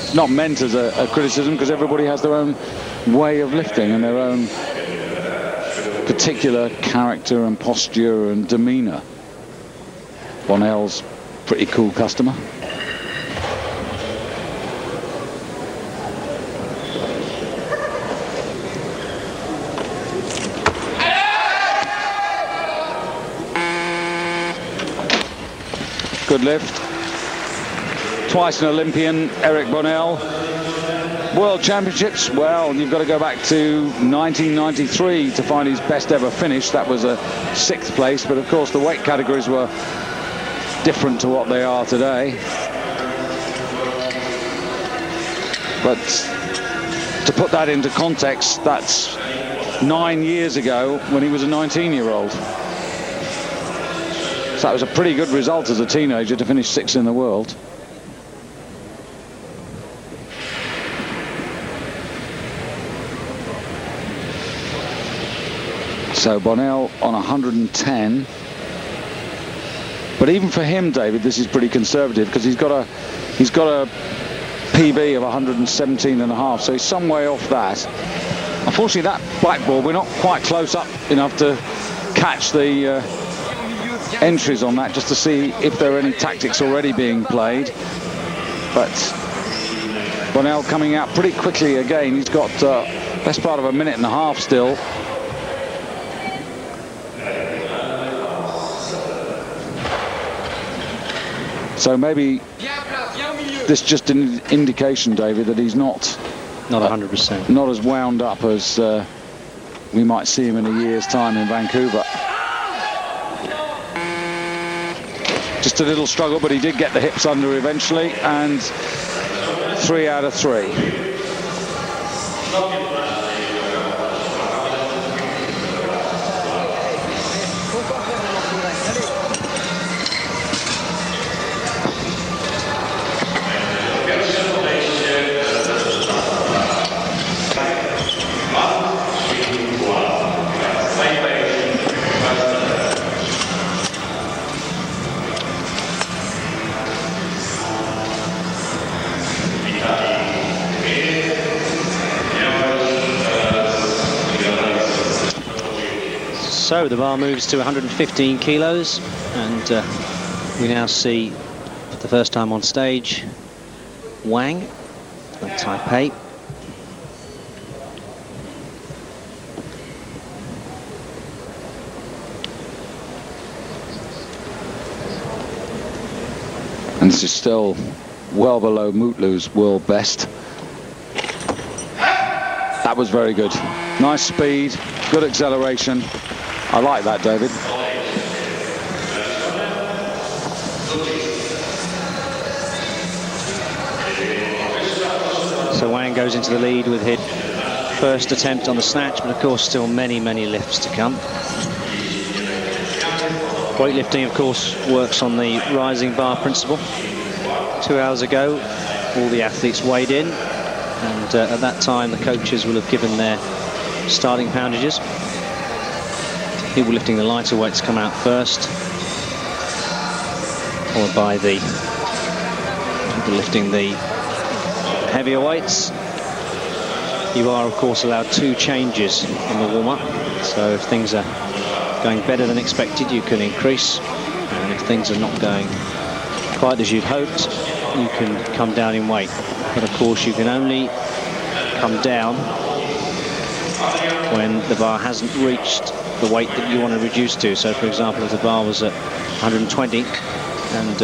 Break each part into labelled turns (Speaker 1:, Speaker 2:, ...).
Speaker 1: It's not meant as a criticism, because everybody has their own way of lifting and their own particular character and posture and demeanour. Bonell's pretty cool customer. Good lift. Twice an Olympian, Eric Bonell. World Championships, well, you've got to go back to 1993 to find his best ever finish. That was a 6th place, but of course the weight categories were different to what they are today. But to put that into context, that's 9 years ago when he was a 19-year-old. So that was a pretty good result as a teenager to finish 6th in the world. So Bonell on 110. But even for him, David, this is pretty conservative, because he's got a PB of 117.5, so he's some way off that. Unfortunately, that blackboard, we're not quite close up enough to catch the entries on that, just to see if there are any tactics already being played. But Bonell coming out pretty quickly again. He's got best part of a minute and a half still. So maybe this just an indication, David, that he's not
Speaker 2: 100%,
Speaker 1: not as wound up as we might see him in a year's time in Vancouver. Just a little struggle, but he did get the hips under eventually, and 3 out of 3.
Speaker 2: So the bar moves to 115 kilos, and we now see, for the first time on stage, Wang of Taipei.
Speaker 1: And this is still well below Mutlu's world best. That was very good. Nice speed, good acceleration. I like that, David.
Speaker 2: So Wang goes into the lead with his first attempt on the snatch, but of course still many lifts to come. Weightlifting, of course, works on the rising bar principle. 2 hours ago, all the athletes weighed in, and at that time the coaches will have given their starting poundages. People lifting the lighter weights come out first, followed by the people lifting the heavier weights. You are, of course, allowed 2 changes in the warm-up, so if things are going better than expected, you can increase, and if things are not going quite as you'd hoped, you can come down in weight. But of course you can only come down when the bar hasn't reached the weight that you want to reduce to. So for example, if the bar was at 120 and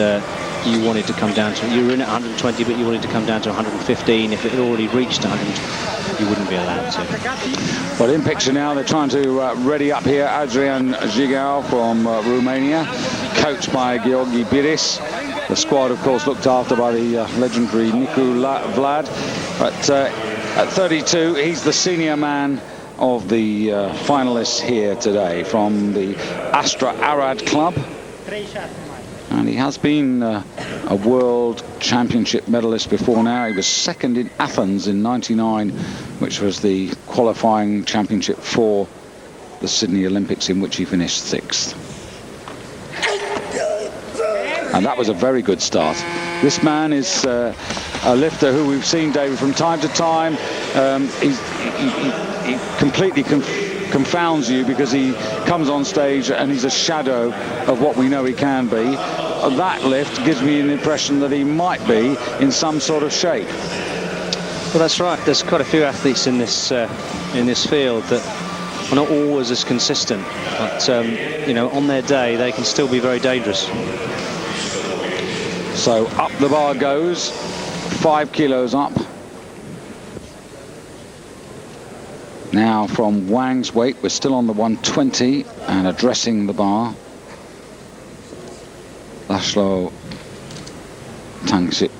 Speaker 2: you wanted to come down to, you were in at 120 but you wanted to come down to 115, if it had already reached 100, you wouldn't be allowed to.
Speaker 1: Well, in picture now, they're trying to ready up here. Adrian Zigau from Romania, coached by Georgi Biris. The squad, of course, looked after by the legendary Nicu Vlad. But at 32, he's the senior man of the finalists here today from the Astra Arad Club. And he has been a world championship medalist before now. He was second in Athens in '99, which was the qualifying championship for the Sydney Olympics, in which he finished 6th. And that was a very good start. This man is a lifter who we've seen, David, from time to time. He completely confounds you because he comes on stage and he's a shadow of what we know he can be. That lift gives me an impression that he might be in some sort of shape.
Speaker 2: Well, that's right. There's quite a few athletes in this field that are not always as consistent, but you know, on their day they can still be very dangerous.
Speaker 1: So up the bar goes, 5 kilos up. Now from Wang's weight, we're still on the 120 and addressing the bar. Laszlo Tancic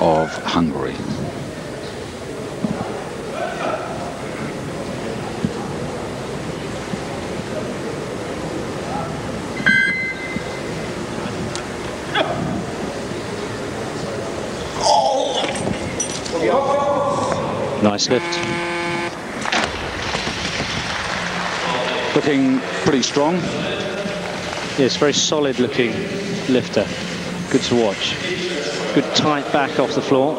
Speaker 1: of Hungary.
Speaker 2: Nice lift.
Speaker 1: Looking pretty strong.
Speaker 2: Yes, very solid looking lifter. Good to watch. Good tight back off the floor.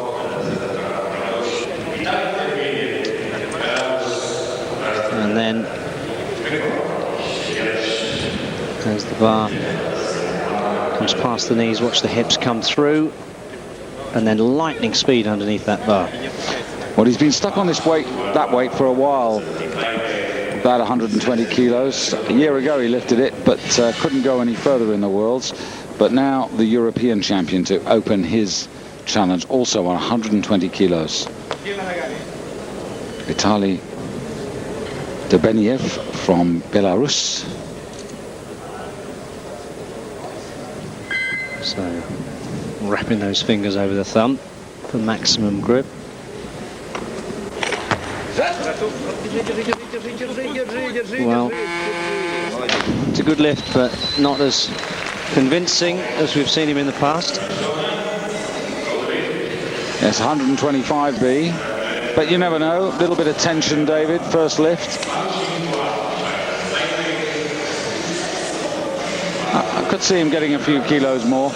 Speaker 2: And then as the bar comes past the knees, watch the hips come through, and then lightning speed underneath that bar.
Speaker 1: Well, he's been stuck on this weight, that weight, for a while. About 120 kilos. A year ago he lifted it, but couldn't go any further in the Worlds. But now the European champion to open his challenge, also on 120 kilos. Vitaly Debeniev from Belarus.
Speaker 2: So wrapping those fingers over the thumb for maximum grip. Well, it's a good lift, but not as convincing as we've seen him in the past.
Speaker 1: Yes, 125B, but you never know. A little bit of tension, David, first lift. I could see him getting a few kilos more.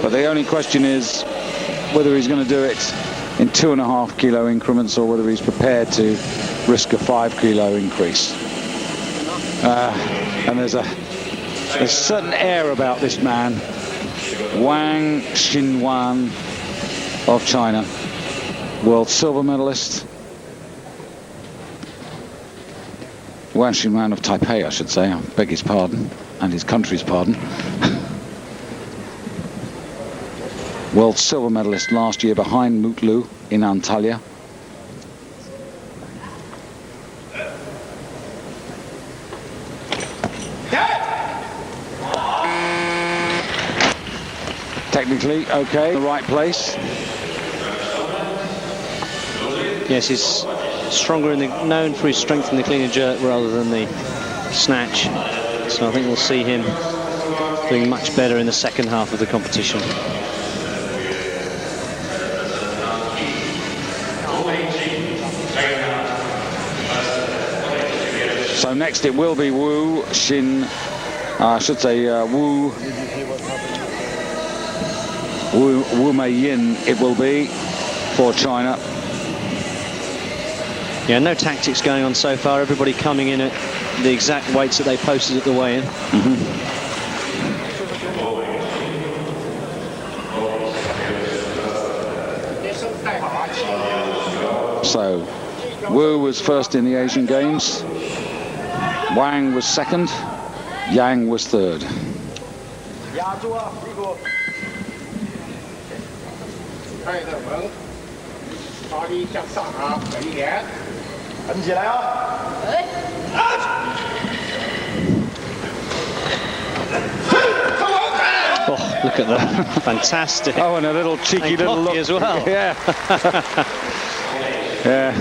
Speaker 1: But the only question is whether he's going to do it in 2.5 kilo increments or whether he's prepared to risk a 5 kilo increase. And there's a certain air about this man, Wang Xinwan of China, world silver medalist. Wang Xinwan of Taipei, I should say, I beg his pardon, and his country's pardon. World silver medalist last year behind Mutlu in Antalya. Technically okay, the right place.
Speaker 2: Yes, he's stronger in the, known for his strength in the clean and jerk rather than the snatch. So I think we'll see him doing much better in the second half of the competition.
Speaker 1: So next it will be Wu Xin, I should say Wu Meiyin it will be for China.
Speaker 2: Yeah, no tactics going on so far. Everybody coming in at the exact weights that they posted at the weigh-in.
Speaker 1: So Wu was first in the Asian Games. Wang was second. Yang was third.
Speaker 2: Oh, look at that. Fantastic.
Speaker 1: Oh, and a little cheeky little look
Speaker 2: as well.
Speaker 1: Yeah. Yeah.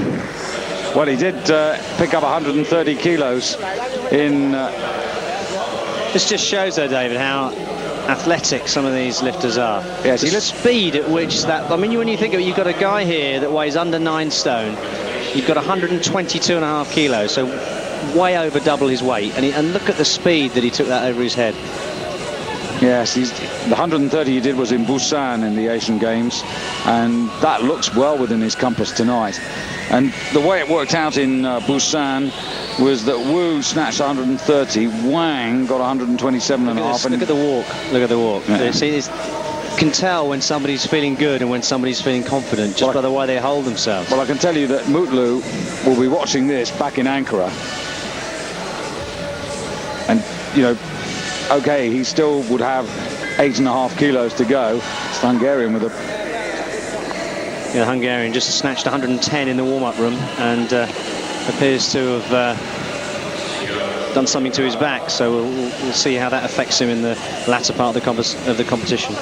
Speaker 1: Well, he did pick up 130 kilos in...
Speaker 2: This just shows, though, David, how athletic some of these lifters are.
Speaker 1: Yes,
Speaker 2: the speed at which that... I mean, when you think of it, you've got a guy here that weighs under 9 stone. You've got 122.5 kilos. So way over double his weight, and look at the speed that he took that over his head.
Speaker 1: Yes, the 130 he did was in Busan in the Asian Games, and that looks well within his compass tonight. And the way it worked out in Busan was that Wu snatched 130, Wang got 127.5.
Speaker 2: Look at the walk. Look at the walk.
Speaker 1: Yeah.
Speaker 2: See, you can tell when somebody's feeling good and when somebody's feeling confident just by the way they hold themselves.
Speaker 1: Well, I can tell you that Mutlu will be watching this back in Ankara, and you know, okay, he still would have 8.5 kilos to go. It's the Hungarian with a...
Speaker 2: Yeah, the Hungarian just snatched 110 in the warm-up room and appears to have done something to his back. So we'll see how that affects him in the latter part of the competition.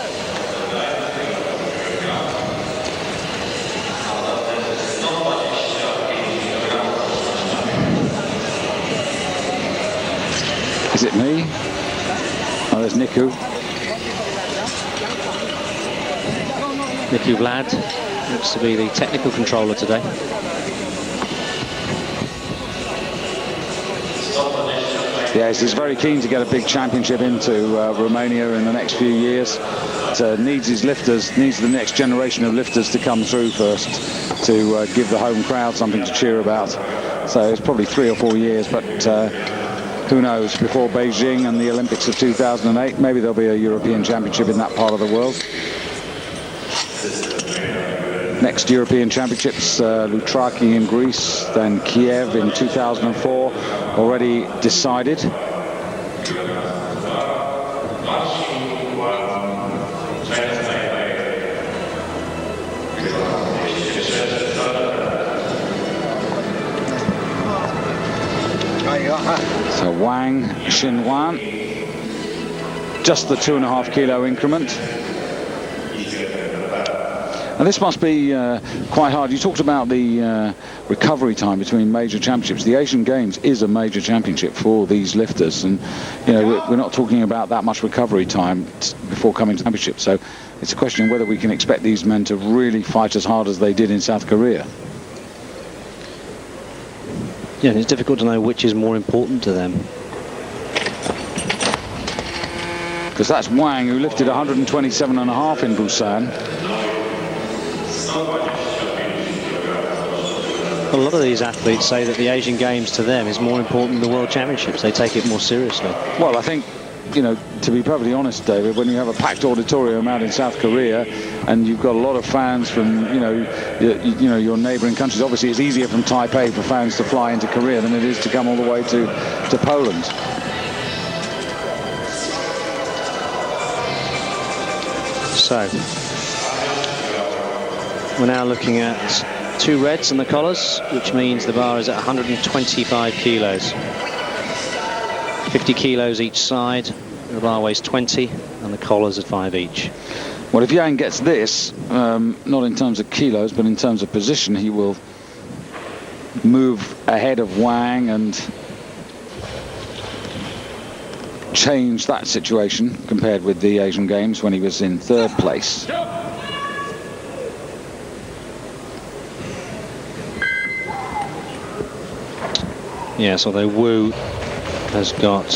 Speaker 1: Is it me? Oh, there's Niku.
Speaker 2: Niku Vlad looks to be the technical controller today.
Speaker 1: Yes, he's very keen to get a big championship into Romania in the next few years. It needs his lifters, needs the next generation of lifters to come through first to give the home crowd something to cheer about. So it's probably 3 or 4 years, but who knows, before Beijing and the Olympics of 2008, maybe there'll be a European Championship in that part of the world. Next European Championships, Loutraki in Greece, then Kiev in 2004, already decided. So Wang, Xinhuan, just the 2.5 kilo increment. And this must be quite hard. You talked about the recovery time between major championships. The Asian Games is a major championship for these lifters, and you know we're not talking about that much recovery time before coming to the championship. So it's a question of whether we can expect these men to really fight as hard as they did in South Korea.
Speaker 2: Yeah, and it's difficult to know which is more important to them.
Speaker 1: Because that's Wang, who lifted 127.5 in Busan.
Speaker 2: A lot of these athletes say that the Asian Games to them is more important than the World Championships. They take it more seriously.
Speaker 1: Well, I think, you know, to be perfectly honest, David, when you have a packed auditorium out in South Korea and you've got a lot of fans from, you know, your neighbouring countries, obviously it's easier from Taipei for fans to fly into Korea than it is to come all the way to Poland.
Speaker 2: So we're now looking at 2 reds on the collars, which means the bar is at 125 kilos. 50 kilos each side. The bar weighs 20 and the collars at 5 each.
Speaker 1: Well, if Yang gets this, not in terms of kilos, but in terms of position, he will move ahead of Wang and change that situation compared with the Asian Games when he was in 3rd place.
Speaker 2: Yes, although Wu has got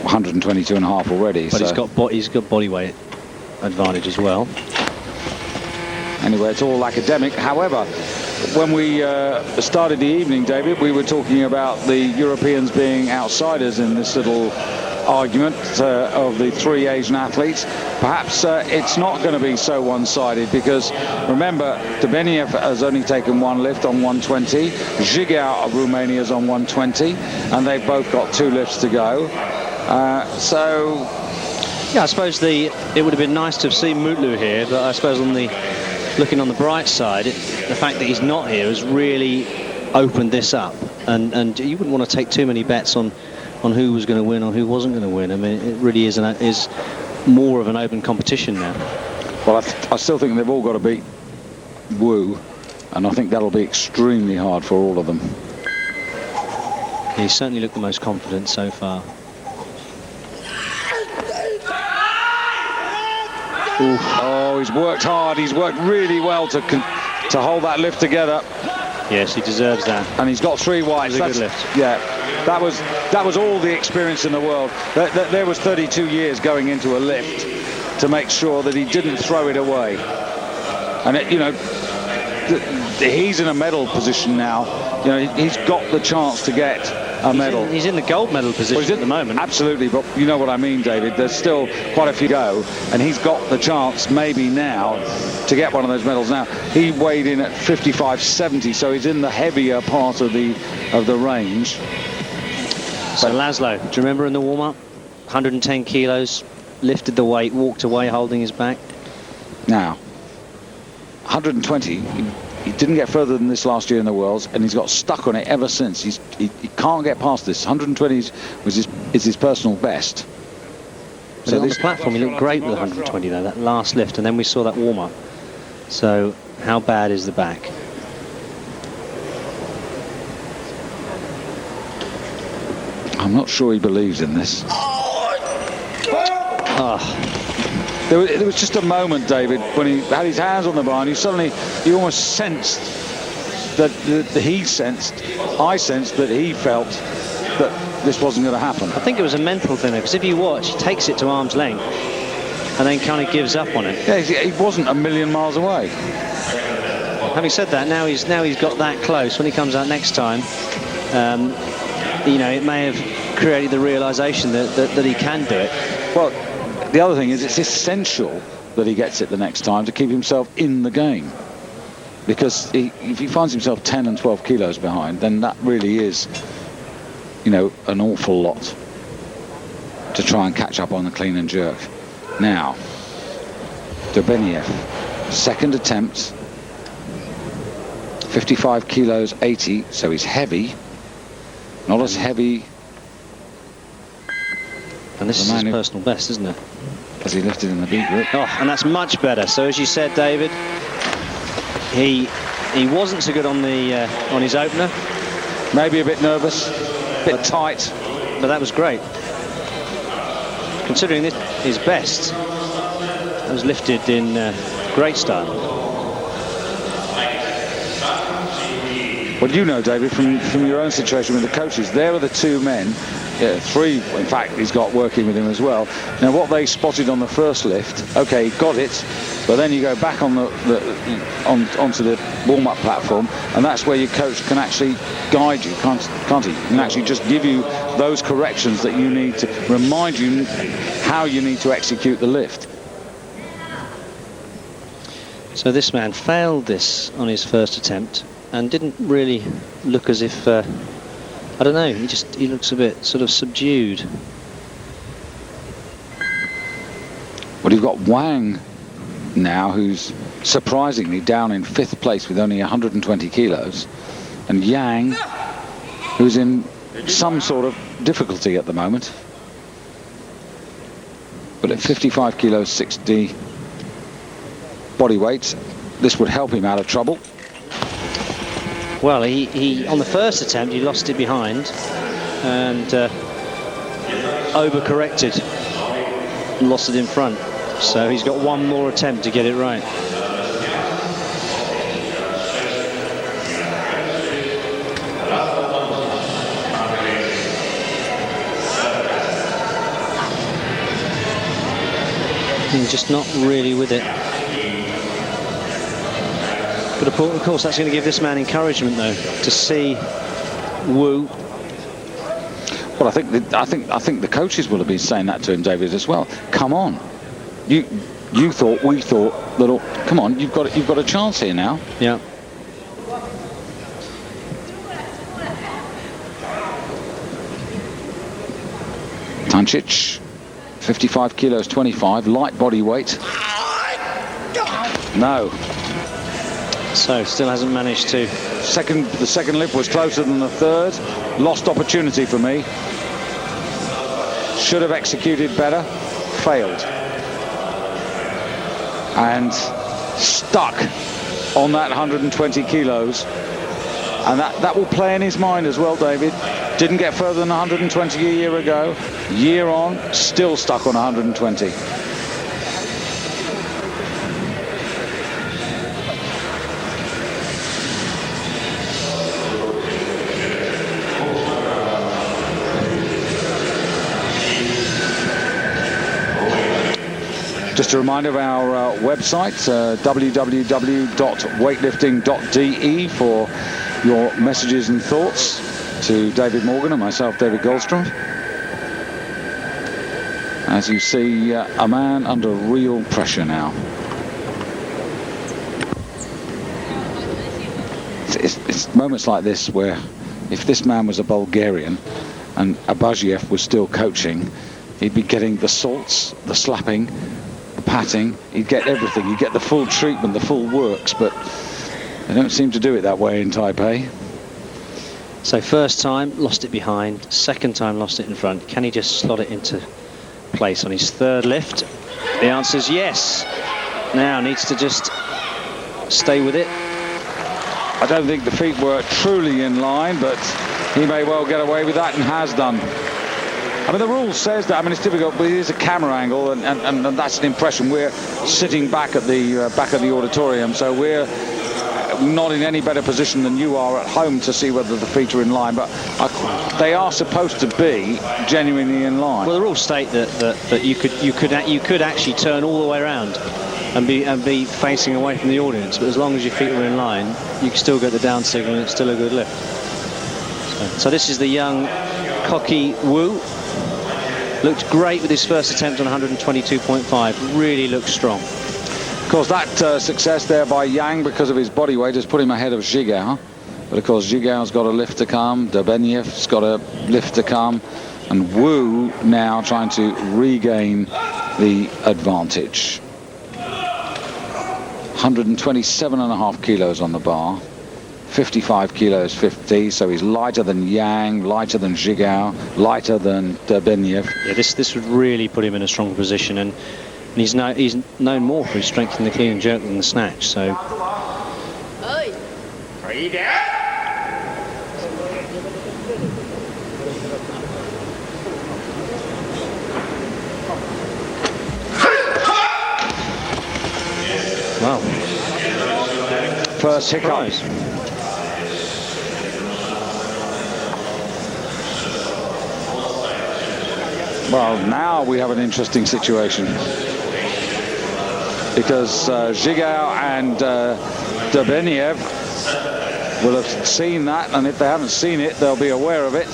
Speaker 1: 122.5 already,
Speaker 2: but so he's got body weight advantage as well.
Speaker 1: Anyway, it's all academic. However, when we started the evening, David, we were talking about the Europeans being outsiders in this little argument of the 3 Asian athletes. Perhaps it's not going to be so one-sided, because remember, Dubeniev has only taken 1 lift on 120, Zhigao of Romania is on 120, and they've both got 2 lifts to go. So
Speaker 2: yeah, I suppose it would have been nice to have seen Mutlu here, but I suppose looking on the bright side, the fact that he's not here has really opened this up, and you wouldn't want to take too many bets on who was going to win or who wasn't going to win. I mean, it really is more of an open competition now.
Speaker 1: Well, I still think they've all got to beat Wu, and I think that'll be extremely hard for all of them.
Speaker 2: He certainly looked the most confident so far.
Speaker 1: Oof. Oh, he's worked hard. He's worked really well to hold that lift together.
Speaker 2: Yes, he deserves that.
Speaker 1: And he's got 3 whites.
Speaker 2: That's a good lift.
Speaker 1: Yeah. That was all the experience in the world. There was 32 years going into a lift to make sure that he didn't throw it away. And he's in a medal position now. He's got the chance to get a medal.
Speaker 2: He's in the gold medal position at the moment.
Speaker 1: Absolutely, but you know what I mean, David. There's still quite a few to go, and he's got the chance maybe now to get one of those medals. Now he weighed in at 55.70, so he's in the heavier part of the range.
Speaker 2: So Laszlo, do you remember in the warm-up, 110 kilos, lifted the weight, walked away holding his back?
Speaker 1: Now 120. He didn't get further than this last year in the Worlds, and he's got stuck on it ever since. He can't get past this. 120 is his personal best.
Speaker 2: So on the platform, he looked great with 120 though, that last lift, and then we saw that warm-up. So how bad is the back?
Speaker 1: I'm not sure he believes in this. There was just a moment, David, when he had his hands on the bar, and you almost sensed that I sensed that he felt that this wasn't going to happen.
Speaker 2: I think it was a mental thing, because if you watch, he takes it to arm's length and then kind of gives up on it.
Speaker 1: Yeah, he wasn't a million miles away.
Speaker 2: Having said that, now he's got that close. When he comes out next time, it may have created the realization that he can do it.
Speaker 1: Well, the other thing is, it's essential that he gets it the next time to keep himself in the game, because if he finds himself 10 and 12 kilos behind, then that really is, an awful lot to try and catch up on the clean and jerk. Now, Dobeniev, second attempt, 55 kilos 80, so he's heavy, not as heavy.
Speaker 2: And this is his personal best, isn't it?
Speaker 1: As he lifted in the B group.
Speaker 2: Oh, and that's much better. So as you said, David, he wasn't so good on his opener.
Speaker 1: Maybe a bit nervous, a bit tight,
Speaker 2: but that was great. Considering this his best, it was lifted in great style.
Speaker 1: Well, David, from your own situation with the coaches, there are the two men. Yeah, three, in fact, he's got working with him as well. Now, what they spotted on the first lift, okay, got it, but then you go back on onto the warm-up platform, and that's where your coach can actually guide you, can't he? He can actually just give you those corrections that you need to remind you how you need to execute the lift.
Speaker 2: So this man failed this on his first attempt and didn't really look as if I don't know, he looks a bit sort of subdued.
Speaker 1: Well, you've got Wang now, who's surprisingly down in 5th place with only 120 kilos, and Yang, who's in some sort of difficulty at the moment. But at 55 kilos 60 body weight, this would help him out of trouble.
Speaker 2: Well, he on the first attempt he lost it behind and overcorrected and lost it in front. So he's got one more attempt to get it right. He's just not really with it. But of course, that's going to give this man encouragement, though, to see Wu.
Speaker 1: Well, I think the coaches will have been saying that to him, David, as well. Come on, we thought that. Come on, you've got a chance here now.
Speaker 2: Yeah.
Speaker 1: Tancic, 55 kilos 25, light body weight. No.
Speaker 2: So still hasn't managed to.
Speaker 1: The second lift was closer than the third. Lost opportunity for me. Should have executed better. Failed. And stuck on that 120 kilos. And that will play in his mind as well, David. Didn't get further than 120 a year ago. Year on, still stuck on 120. Just a reminder of our website, www.weightlifting.de, for your messages and thoughts to David Morgan and myself, David Goldstrom. As you see, a man under real pressure now. It's moments like this where, if this man was a Bulgarian and Abazhiev was still coaching, he'd be getting the salts, the slapping, the patting. He'd get everything. He'd get the full treatment, the full works, but they don't seem to do it that way in Taipei.
Speaker 2: So first time, lost it behind. Second time, lost it in front. Can he just slot it into place on his third lift? The answer is yes. Now needs to just stay with it.
Speaker 1: I don't think the feet were truly in line, but he may well get away with that and has done. I mean, the rule says that. I mean, it's difficult, but it is a camera angle, and that's an impression. We're sitting back at the auditorium, so we're not in any better position than you are at home to see whether the feet are in line, but they are supposed to be genuinely in line.
Speaker 2: Well, the rules state that you could actually turn all the way around and be facing away from the audience, but as long as your feet were in line, you can still get the down signal and it's still a good lift. So this is the young, cocky Wu. Looked great with his first attempt on 122.5. Really looks strong.
Speaker 1: Of course, that success there by Yang, because of his body weight, has put him ahead of Zhigao. But of course, Zhigao's got a lift to come. Debenyev's got a lift to come. And Wu now trying to regain the advantage. 127.5 kilos on the bar. 55 kilos 50, so he's lighter than Yang, lighter than Zhigao, lighter than Debenyev.
Speaker 2: Yeah, this would really put him in a stronger position, and he's known more for his strength in the clean and jerk than the snatch. So. Wow.
Speaker 1: First hiccup. Well, now we have an interesting situation, because Zhigao and Debenyev will have seen that, and if they haven't seen it, they'll be aware of it.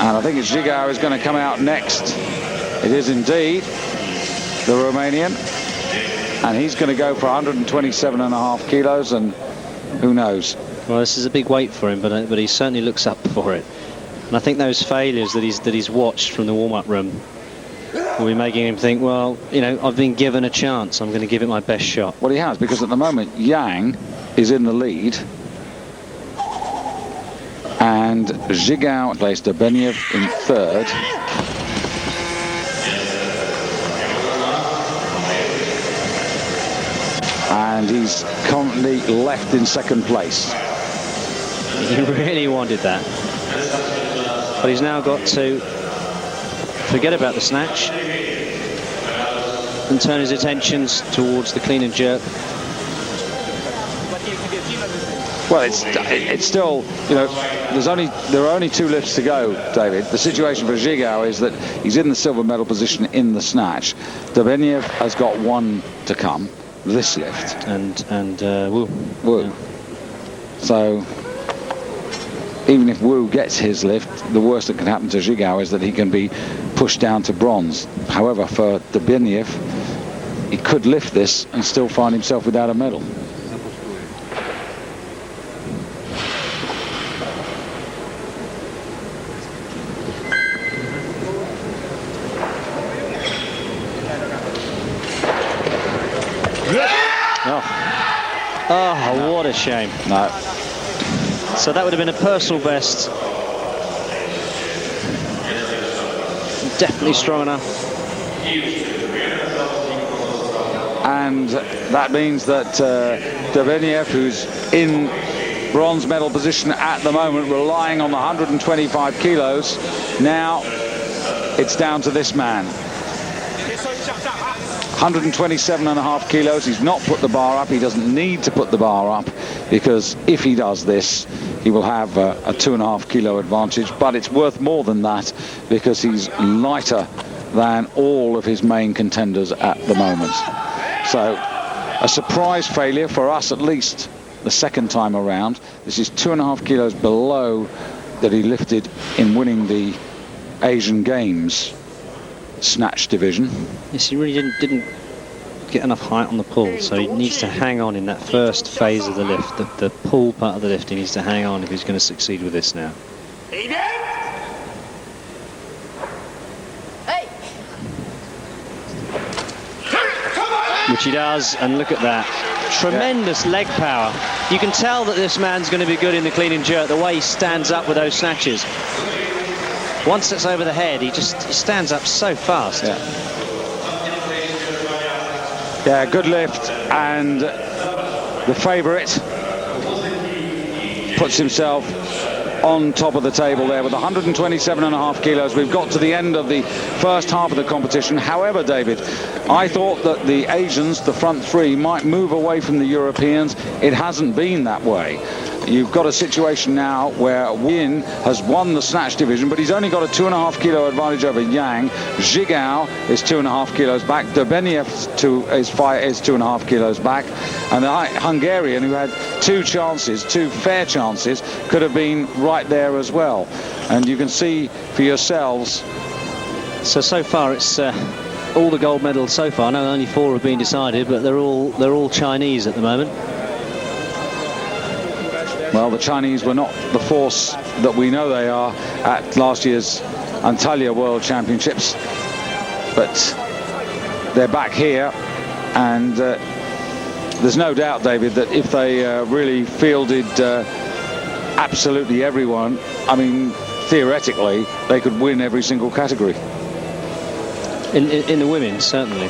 Speaker 1: And I think it's Zhigao is going to come out next. It is indeed the Romanian, and he's going to go for 127.5 kilos, and who knows?
Speaker 2: Well, this is a big weight for him, but he certainly looks up for it. And I think those failures that he's watched from the warm-up room will be making him think, well, you know, I've been given a chance. I'm going to give it my best shot.
Speaker 1: Well, he has, because at the moment, Yang is in the lead. And Zhigao placed Debenyev in third. And he's currently left in second place.
Speaker 2: He really wanted that. But he's now got to forget about the snatch and turn his attentions towards the clean and jerk.
Speaker 1: Well, it's still, you know, there are only 2 lifts to go, David. The situation for Zhigao is that he's in the silver medal position in the snatch. Debenyev has got 1 to come, this lift.
Speaker 2: And Wu.
Speaker 1: Yeah. So even if Wu gets his lift, the worst that can happen to Zhigao is that he can be pushed down to bronze. However, for Debenyev, he could lift this and still find himself without a medal.
Speaker 2: Oh, what a shame.
Speaker 1: No.
Speaker 2: So that would have been a personal best. Definitely strong enough.
Speaker 1: And that means that Debenyev, who's in bronze medal position at the moment, relying on the 125 kilos, now it's down to this man. 127.5 kilos. He's not put the bar up. He doesn't need to put the bar up, because if he does this, he will have a 2.5 kilo advantage. But it's worth more than that, because he's lighter than all of his main contenders at the moment. So a surprise failure for us, at least the second time around. This is 2.5 kilos below that he lifted in winning the Asian Games snatch division.
Speaker 2: Yes, he really didn't get enough height on the pull, so he needs to hang on in that first phase of the lift. The pull part of the lift, he needs to hang on if he's going to succeed with this now. Which he does, and look at that. Tremendous leg power. You can tell that this man's going to be good in the clean and jerk, the way he stands up with those snatches. Once it's over the head, he stands up so fast.
Speaker 1: Yeah, good lift, and the favourite puts himself on top of the table there with 127.5 kilos. We've got to the end of the first half of the competition. However, David, I thought that the Asians, the front three, might move away from the Europeans. It hasn't been that way. You've got a situation now where Yin has won the snatch division, but he's only got a 2.5 kilo advantage over Yang. Zhigao is 2.5 kilos back. Dobeniev is 2.5 kilos back. And the Hungarian, who had two fair chances, could have been right there as well. And you can see for yourselves.
Speaker 2: So far it's all the gold medals so far. No, only 4 have been decided, but they're all Chinese at the moment.
Speaker 1: Well, the Chinese were not the force that we know they are at last year's Antalya World Championships, but they're back here, and there's no doubt, David, that if they really fielded absolutely everyone, I mean, theoretically, they could win every single category.
Speaker 2: In the women, certainly.